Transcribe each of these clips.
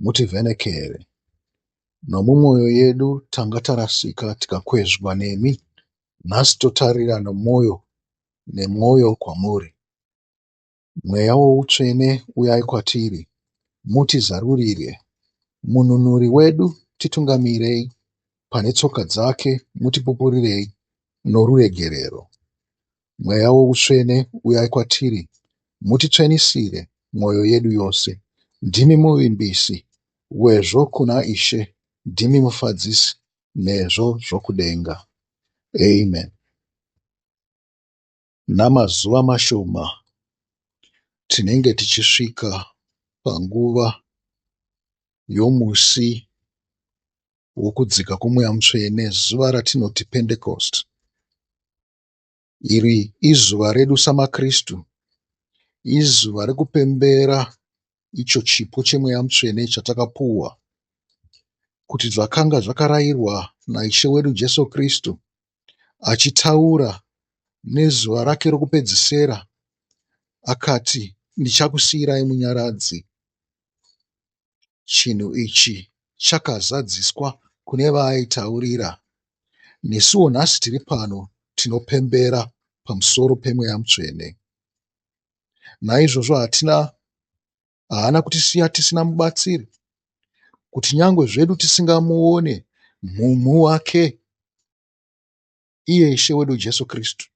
mutivhenekere. Nomumwoyo yedu tanga tarasika tikakwezvwa nemi. Nhasi totarira nemwoyo kwamuri. Mweya woutsvene uyai kwatiri. Mutizarurire. Mununuri wedu titungamirei. Pane tsoka dzake mutipupurirei noruregerero. Mweya woutsvene uyai kwatiri. Mutitsvenisire mwoyo yedu yose. Ndimi muvimbisi wezvo kuna Ishe. Ndimi mufadzisi nezvo zvokudenga. Amen. Namazuva mashoma tinenge tichisvika panguva yomusi wokudzika kwomweya mutsvene, zuva ratinoti Pentecost. Iri izuva redu samaKristu, izuva rekupembera icho chipo chemweya mutsvene chatakapuhwa, kuti zvakanga zvakarayirwa naIshe wedu Jesu Kristu, achitaura nezuva rake rokupedzisira, akati, ndichakusiyirai munyaradzi. Chinhu ichi chakazadziswa kune vaaitaurira. Nesuwo nhasi tiri pano tinopembera pamusoro pemweya mutsvene. Naizvozvo haana kutisiya tisina mubatsiri, kuti nyangwe zvedu tisingamuone mumhu wake iye Ishe wedu Jesu Kristu,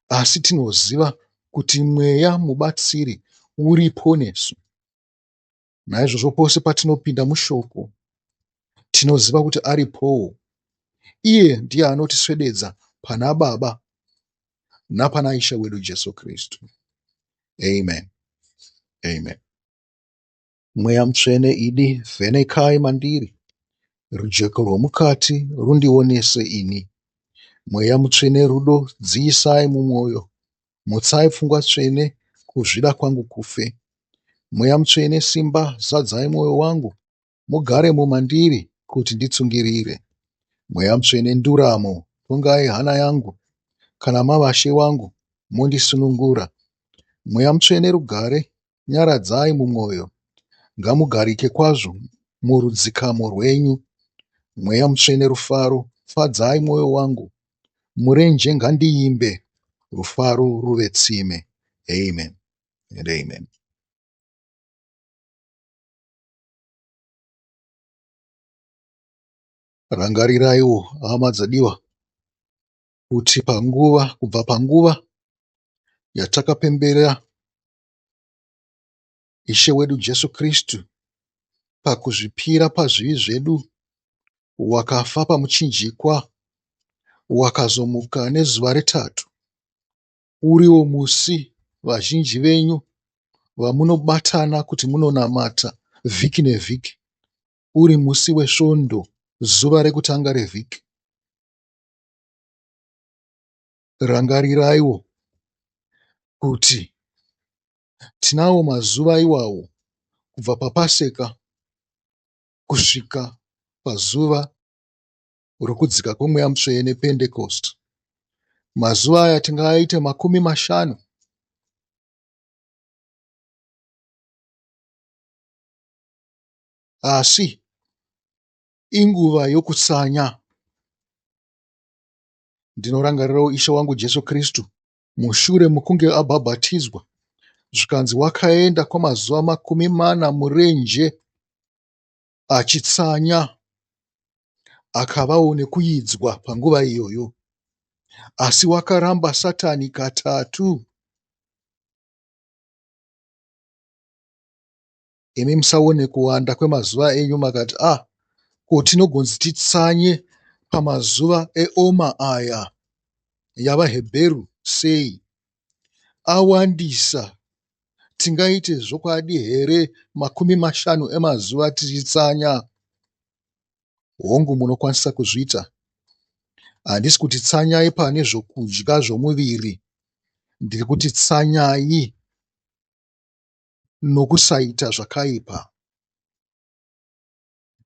asi tinoziva kuti mweya mubatsiri uripo nesu. Naizvozvo pose patinopinda mushoko tinoziva kuti aripowo. Iye ndiye anotiswededza pana Baba napana Ishe wedu Jesu Kristu. Amen. Amen. Mweya mutsvene idi, vhenekai mandiri. Rujeko rwomukati rundionese ini. Mweya mutsvene rudo, dziisai mumwoyo. Mutsai pfungwa tsvene, kuzvida kwangu kufe. Mweya mutsvene simba, zadzai mwoyo wangu. Mugare mumandiri kuti nditsungirire. Mweya mutsvene nduramo, tongai hana yangu. Kana mava She wangu, mondisunungura. Mweya mutsvene rugare, nyaradzai mumwoyo. Ngamugarike kwazvo murudzikamo rwenyu. Mweya mutsvene rufaro, fadzai mwoyo wangu. Murenje ngandiimbe, rufaro ruve tsime. Amen and amen. Rangariraiwo, hama dzadiwa, kuti kubva panguva yatakapembera Ishe wedu Jesu Kristu pakuzvipira pazvivi zvedu, wakafa pamuchinjikwa, wakazomuka nezuva retatu, uriwo musi vazhinji venyu vamunobatana kuti munonamata vhiki nevhiki, uri musi wesvondo, zuva rekutanga revhiki. Rangariraiwo kuti tinawo mazuva iwawo kubva paPaseka kusvika pazuva rokudzika kwomweya mutsvene Pentecost. Mazuva aya tingaite 50. Asi inguva yokutsanya. Ndinorangarirawo Ishe wangu Jesu Kristu, mushure mokunge abhabhatidzwa, zvikanzi wakaenda kwamazuva 40 murenje achitsanya, akavawo nekuidzwa panguva iyoyo. Asi wakaramba Satani katatu. Imi musaone kuwanda kwemazuva enyu makati, ko tinogonzi titsanye pamazuva eOma aya yavaHebheru sei? Awandisa. Tingaite zvokwadi here 50 emazuva tichitsanya? Hongu, munokwanisa kuzviita. Handisi kuti tsanyai pane zvokudya zvomuviri. Ndiri kuti tsanyai nokusaita zvakaipa.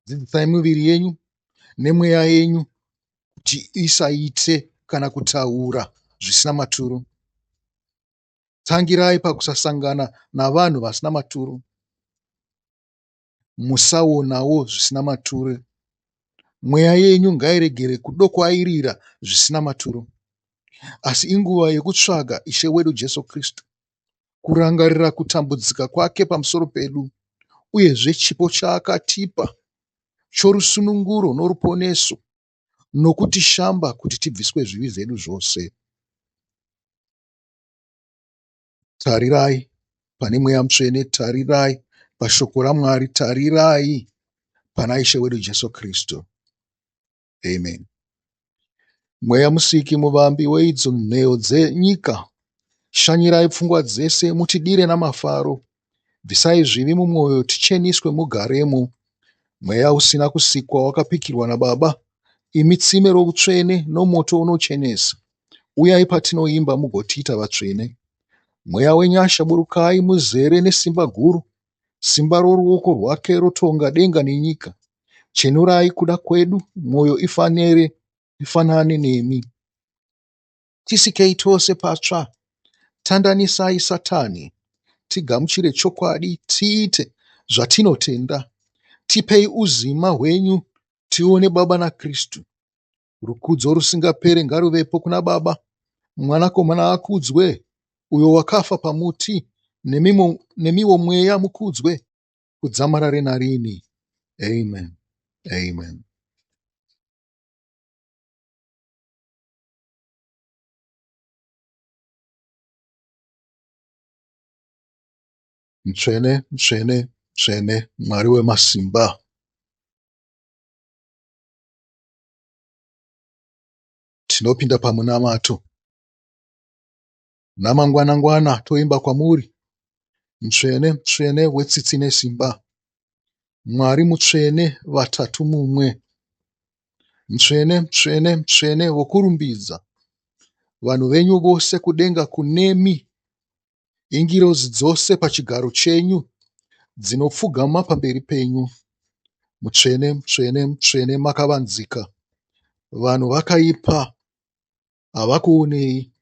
Dzidzisai miviri yenyu nemweya yenyu kuti isaite kana kutaura zvisina maturo. Tsangirai pakusasangana navanhu vasina maturo. musaonawo zvisina maturo. Mweya yenyu ngairegere kudokwairira zvisina maturo, asi inguva yekutsvaga Ishe wedu Jesu Kristu, kurangarira kutambudzika kwake pamusoro pedu, uyezve chipo chaakatipa chorusununguro noruponeso, nokutishamba kuti tibviswe zvivi zvedu zvose. Tarirai pane Mweya Mutsvene, tarirai pashoko raMwari, tarirai pana Ishe wedu Jesu Kristu. Amen. Mweya Musiki, muvambi weidzo nheyo dzenyika, shanyirai pfungwa dzese, mutidire namafaro, bvisai zvivi mumwoyo, ticheniswe mugaremo. Mweya usina kusikwa wakapikirwa naBaba, imi tsime routsvene nomoto unochenesa, uyai patinoimba mugotiita vatsvene. Mweya wenyasha, burukai muzere nesimba guru, simba roruoko rwake rotonga denga nenyika. Chenurai kuda kwedu, mwoyo ifanane nemi. Tisikei tose patsva, tandanisai Satani, tigamuchire chokwadi, tiite zvatinotenda. Tipei uzima hwenyu, tione Baba naKristu. Rukudzo rusingapere ngaruvepo kuna Baba, Mwanakomana akudzwe, uyo wakafa pamuti, nemiwo Mweya mukudzwe, kudzamarare narini. Amen. Amen. Mutsvene, mutsvene, mutsvene, Mwari wemasimba. Tinopinda pamunamato. Namangwanangwana toimba kwamuri. Mutsvene, mutsvene, wetsitsi nesimba. Mwari mutsvene, vatatu mumwe. Mutsvene, mutsvene, mutsvene, wokurumbidza. Vanhu venyu vose kudenga kunemi. Ingirozi dzose pachigaro chenyu, dzinopfugama pamberi penyu. Mutsvene, mutsvene, mutsvene, makavanzika. Vanhu vakaipa havakuonei,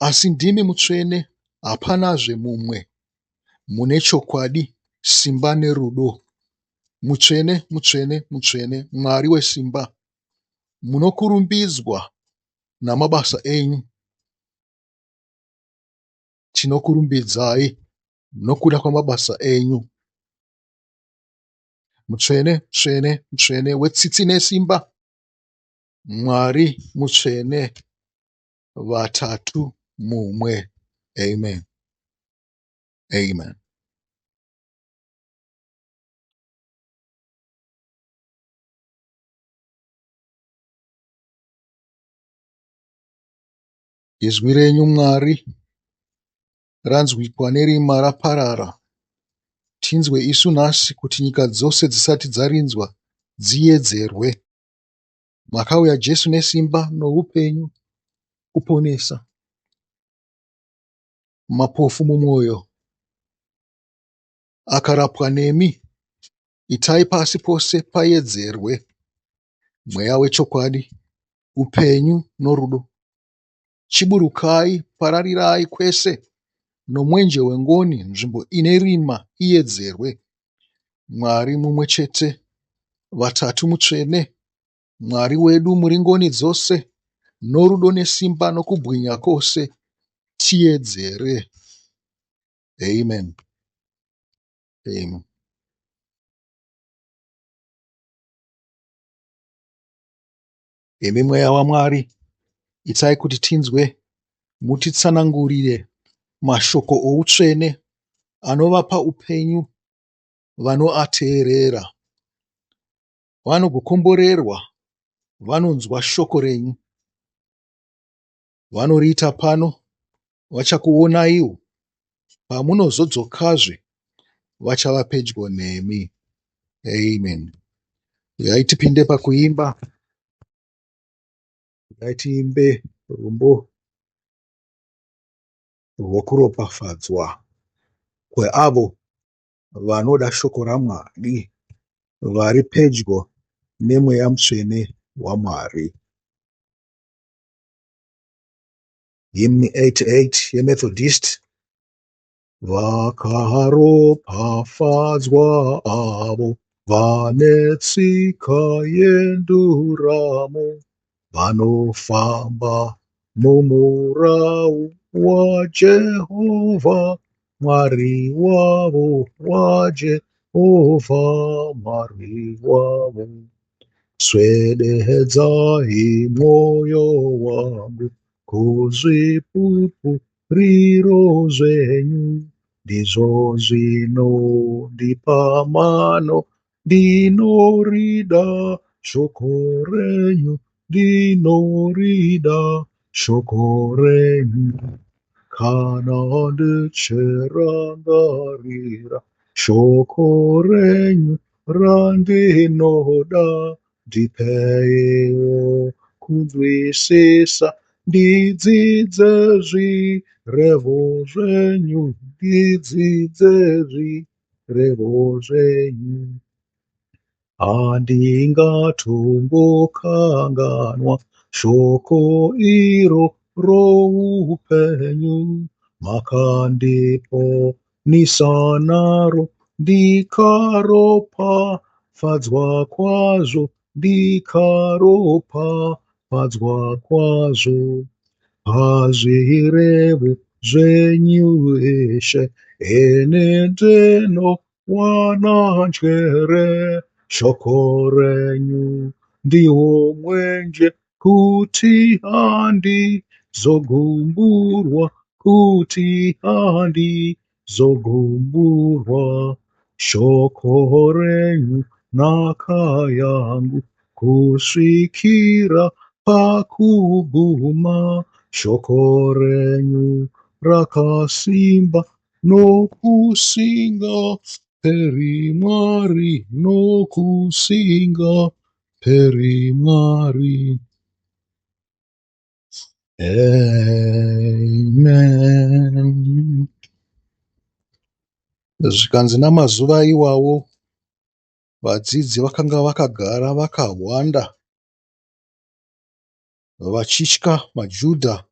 asi ndimi mutsvene, hapanazve mumwe. Mune chokwadi, simba nerudo. Mutsvene, mutsvene, mutsvene, Mwari wesimba. Munokurumbidzwa namabasa enyu. Tinokurumbidzai nokuda kwamabasa enyu. Mutsvene, mutsvene, mutsvene, wetsitsi nesimba. Mwari mutsvene, vatatu mumwe. Amen. Amen. Izwi renyu Mwari ranzwikwa nerima raparara. Tinzwe isu nhasi kuti nyika dzose dzisati dzarinzwa dziedzerwe. Makauya Jesu nesimba noupenyu kuponesa. Mapofu mumwoyo akarapwa nemi. Itai pasi pose paedzerwe. Mweya wechokwadi, upenyu norudo. Chiburukai, pararirai kwese, nomwenje wengoni, nzvimbo ine rima iedzerwe. Mwari mumwe chete, vatatu mutsvene, Mwari wedu muri ngoni dzose, norudo nesimba nokubwinya kwose, tiedzere. Amen. Amen. Imi Mweya waMwari, itai kuti tinzwe, mutitsanangurire mashoko outsvene anovapa upenyu vanoateerera. Vanogokomborerwa, vanonzwa shoko renyu. Vanoriita pano, vachakuonaiwo. Pamunozodzokazve, vachava pedyo nemi. Amen. Uyai tipinde pakuimba. Uyai tiimbe rumbo rwokuropafadzwa kweavo vanoda shoko raMwari, vari pedyo neMweya Mutsvene waMwari. Hymn 88 yeMethodist. Vakaropafadzwa avo vane tsika yenduramo, vanofamba mumurau waJehovha, Mwari wavo, waJehovha, Mwari wavo. Swededzai mwoyo wangu kuzvipupuriro zvenyu, ndizvo zvinondipa mano. Ndinorida shoko renyu, ndinorida shoko renyu. Kana ndichirangarira shoko renyu randinoda, ndipeiwo kunzwisisa, ndidzidze zvirevo zvenyu, ndidzidze zvirevo zvenyu. Handingatombokanganwa shoko iro roupenyu, makandiponesa naro, ndikaropafadzwa kwazvo, ndikaropafadzwa kwazvo. Pazvirevo zvenyu Ishe, ene ndinowana njere. Shoko renyu ndiwo mwenje, kuti handizogumburwa, kuti handizogumburwa. Shoko renyu nhaka yangu, kusvikira pakuguma. Shoko renyu rakasimba nokusinga peri, Mwari, nokusinga peri, Mwari. Amen. Zvikanzi namazuva iwawo vadzidzi vakanga vakagara vakahwanda, vachitya maJudha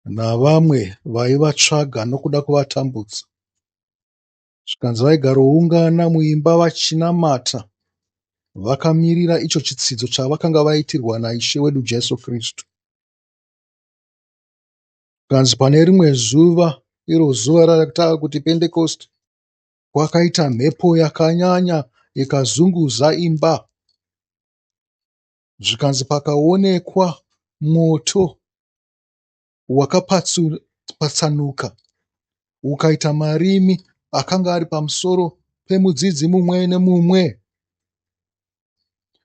navamwe vaivatsvaga nokuda kuvatambudza. Zvikanzi vaigaroungana muimba vachinamata, vakamirira icho chitsidzo chavakanga vaitirwa naIshe wedu Jesu Kristu. Zvikanzi pane rimwe zuva, iro zuva rakataura kuti Pentecost, kwakaita mhepo yakanyanya ikazunguza imba. Zvikanzi pakaonekwa moto wakapatsanuka ukaita marimi akanga ari pamusoro pemudzidzi mumwe nemumwe.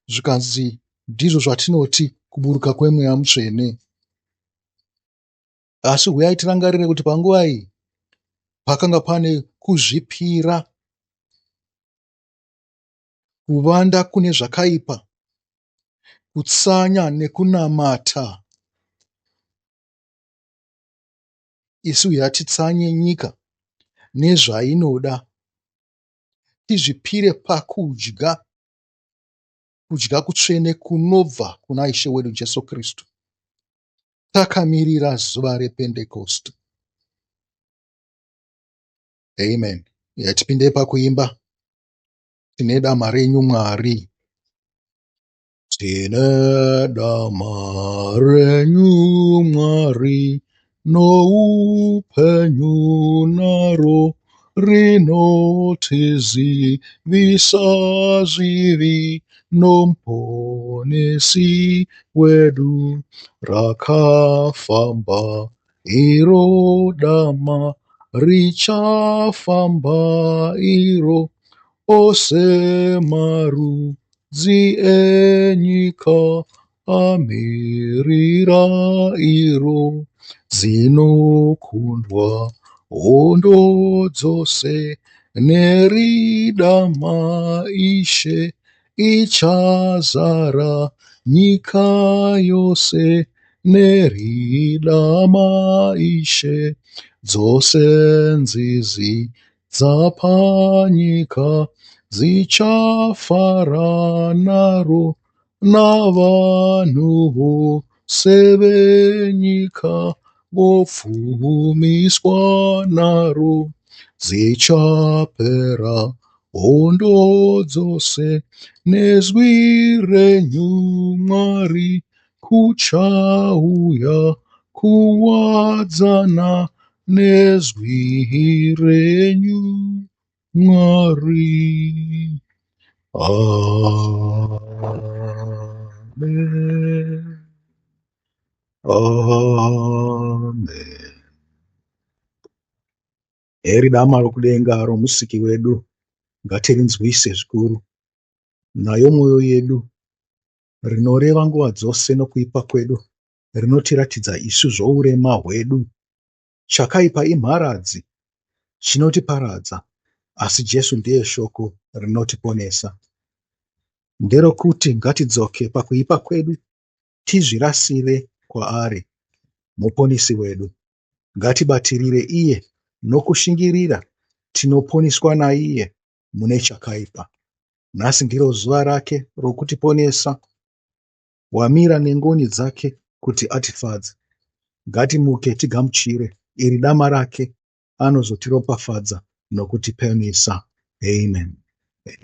Zvikanzi ndizvo zvatinoti kuburuka kwemweya mutsvene. Asi huyai tirangarire kuti panguva iyi pakanga pane kuzvipira, kuvanda kune zvakaipa, kutsanya nekunamata. Isu yatitsanye nyika nezvainoda, tizvipire pakudya, kudya kutsvene kunobva kuna Ishe wedu Jesu Kristu, takamirira zuva rePentecost. Amen. Tipinde pakuimba. Tine dama renyu Mwari. Tine dama renyu Mwari, noupenyu naro, rinotizivisa zvivi, nomuponesi wedu. Rakafamba iro dama, richafamba iro, ose marudzi enyika amirira iro. Dzinokundwa hondo dzose neridama Ishe, ichazara nyika yose neridama Ishe. Dzose nzizi dzapanyika dzichafara naro, navanhu vose venyika vopfumiswa naro. dzichapera hondo dzose, nezwi renyu Mwari kuchauya kuwadzana, nezwi renyu Mwari. Amen. Amen. Heri dama rokudenga romusiki wedu ngatirinzwise zvikuru, nayo mwoyo yedu rinoreva nguva dzose nokuipa kwedu, rinotiratidza isu zvourema hwedu. Chakaipa imharadzi chinotiparadza, asi Jesu ndiye shoko rinotiponesa. Nderokuti ngatidzoke pakuipa kwedu tizvirasire kwaari, muponesi wedu. Ngatibatirire iye nokushingirira tinoponeswa naiye mune chakaipa. Nhasi ndiro zuva rake rokutiponesa, wamira nengoni dzake kuti atifadze. Ngatimuke tigamuchire, iri dama rake anozotiropafadza nokutiponesa. Amen.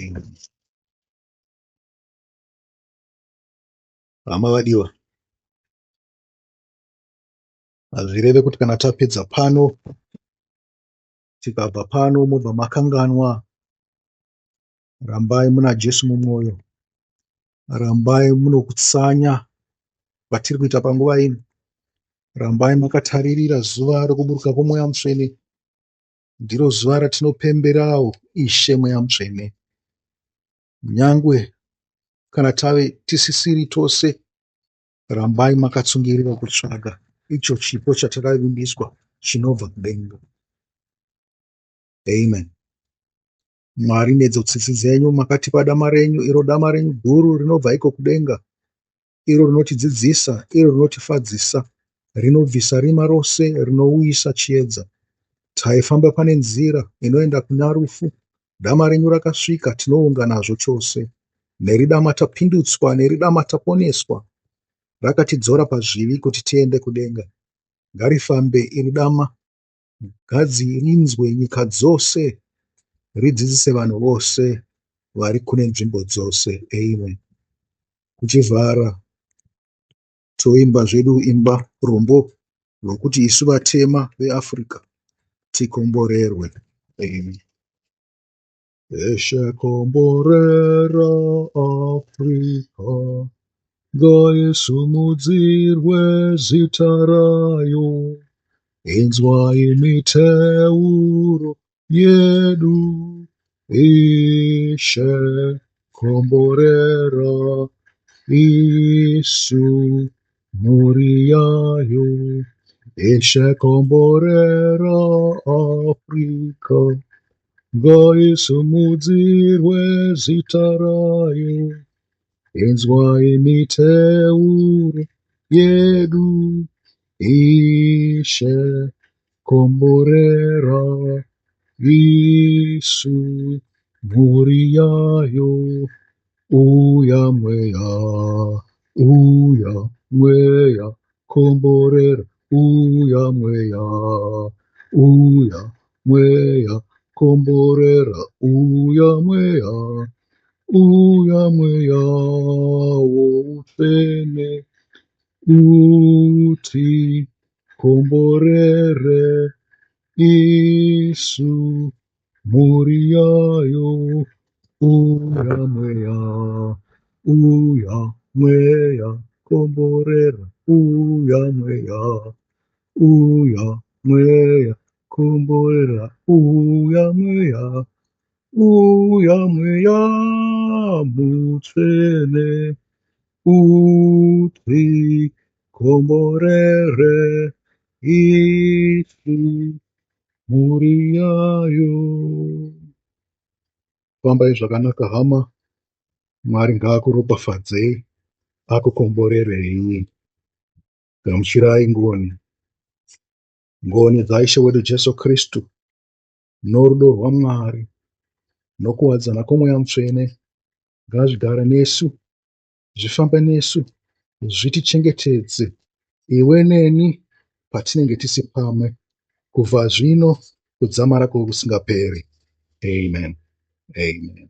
Amen. Hama vadiwa, hazvireve kuti kana tapedza pano, tikabva pano mobva makanganwa, rambai muna Jesu mumwoyo, rambai muno kutsanya kwatiri kuita panguva ino, rambai makataririra zuva rokuburuka kwomweya mutsvene. Ndiro zuva ratinopemberawo Ishe mweya mutsvene. Nyangwe kana tave tisisiri tose, rambai makatsungirira kutsvaga icho chipo chatakavimbiswa chinobva kudenga. Amen. Mwari nedzo tsitsi dzenyu makatipa dama renyu, iro dama renyu guru rinobva iko kudenga, iro rinotidzidzisa, iro rinotifadzisa, rinobvisa rima rose rinouyisa chiedza. Taifamba pane nzira inoenda kuna rufu, dama renyu rakasvika, tinounga nazvo chose. Neridama tapindutswa, neridama taponeswa, rakatidzora pazvivi kuti tiende kudenga. Ngarifambe iri dama, ngadzirinzwe nyika dzose, ridzidzise vanhu vose vari kune nzvimbo dzose. Amen. Kuchivhara toimba zvedu imba rombo rwokuti isu vatema veAfrica tikomborerwe. Amen. Eshekomborera Afrika, ngaisimudzirwe zita rayo. Inzwai miteuro yedu, Ishe komborera isu mhuri yayo. Ishe komborera Afrika, ngaisimudzirwe zita rayo. Inzwai miteuro yedu, Ishe komborera isu mhuri yayo. Uya mweya, uya mweya komborera, uya mweya, uya mweya komborera, uya mweya, uya mweya woutsvene, uti komborere isu mhuri yayo. Uya mweya, uya mweya komborera, uya mweya, uya mweya komborera, uya mweya, uya mweya mutsvene, uti komborere isu mhuri yayo. Fambai zvakanaka hama, Mwari ngaakuropafadzei, akukomborerei. Gamuchirai ngoni, ngoni dzaIshe wedu Jesu Kristu, norudo rwaMwari, nokuwadzana kwomweya mutsvene, ngazvigare nesu, zvifambe nesu, zvitichengetedze, iwe neni patinenge tisi pamwe, kubva zvino kudzamara kwo kusingaperi. Amen. Amen.